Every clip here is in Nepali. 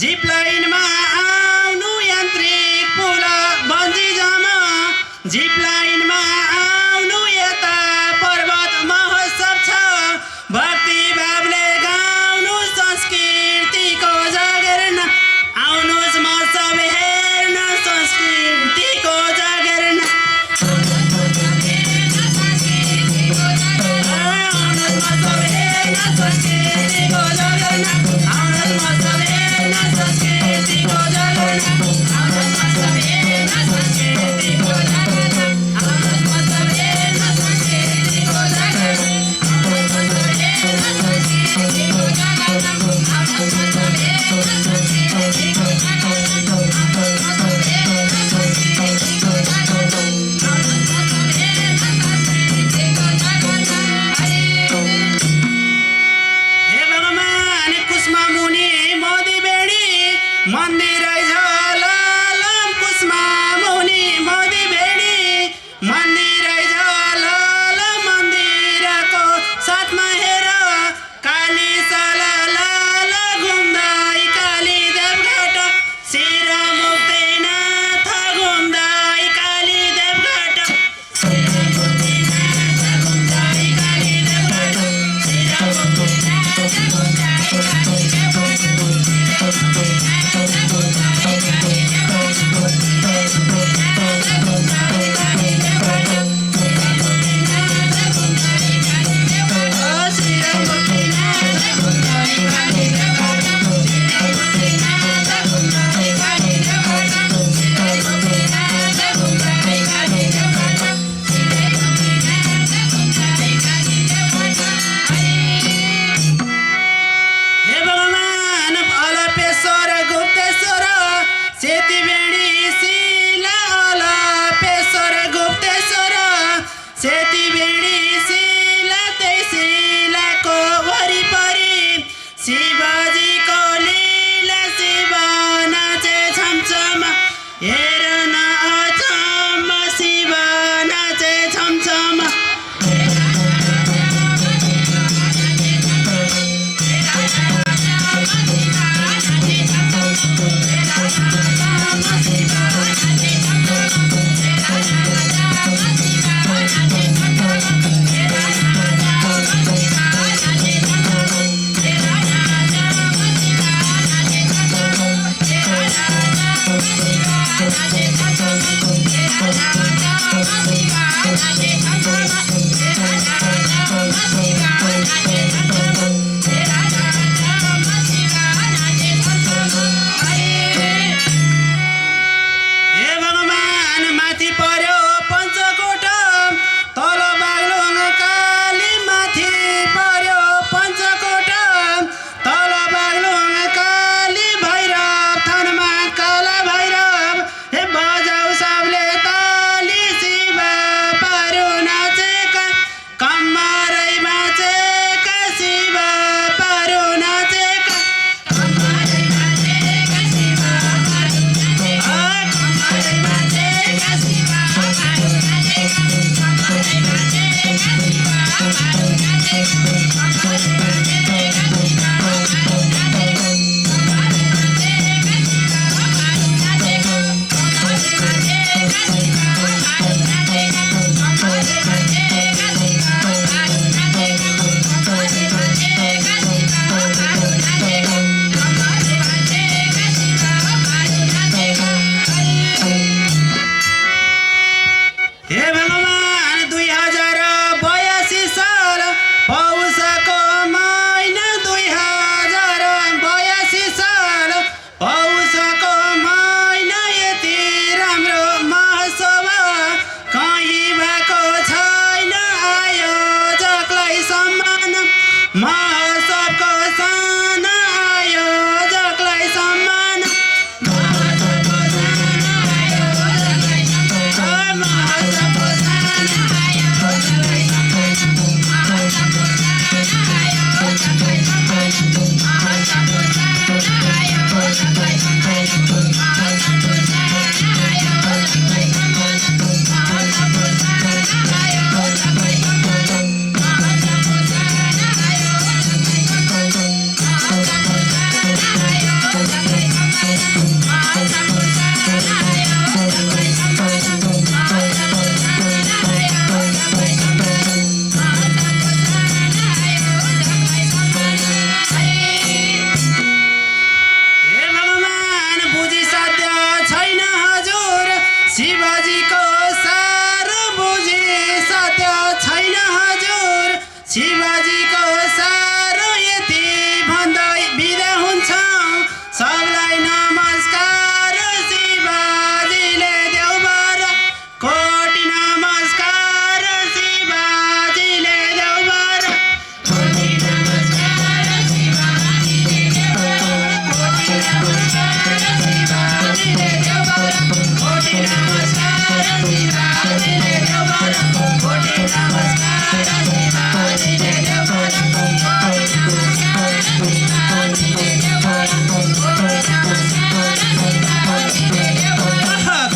जिप लाइनमा आउनु यान्त्रिक पुल बन्जी जमा जिप लाइनमा आउनु यता पर्वत महोत्सव छ भक्ति भावले गाउनु संस्कृतिको जागरण आउनुस् महोत्सव हेर्न संस्कृतिको जागरण मन्दिर झलम कुस्मा मुनि मोदी भेडी मन्दिर झलम मन्दिरको साथमा हेर काली सलल घुम्दै काली देवघाट शिर मुक्तिनाथ घुम्दै काली देवघाट शिर मुक्तिनाथ घुम्दै काली देवघाट शिर मुक्तिनाथ घुम्दै काली देवघाट महोत्सवको साना आयोजकलाई सम्मान महोत्सवको साना आयोजकलाई सम्मान महोत्सवको साना आयोजकलाई सम्मान महोत्सवको साना आयोजकलाई सम्मान महोत्सवको साना आयोजकलाई सम्मान महोत्सवको साना आयोजकलाई सम्मान महोत्सवको साना आयोजकलाई शिवजीको सारो बुझे सत्य छैन हजुर शिवजीको सारो यति भन्दै बिदा हुन्छ सबलाई नमस्कार शिवजीले देउबर कोटि नमस्कार शिवजीले देउबर कोटि नमस्कार शिवजीले देउबर कोटि नमस्कार शिवजीले देउबर कोटि नमस्कार शिवजीले देउबर कोटि नमस्कार शिवजीले देउबर कोटि नमस्कार शिवजीले देउबर कोटि नमस्कार शिवजीले देउबर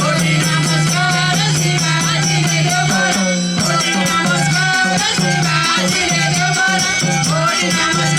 कोटि नमस्कार शिवजीले देउबर कोटि नमस्कार शिवजीले देउबर कोटि नमस्कार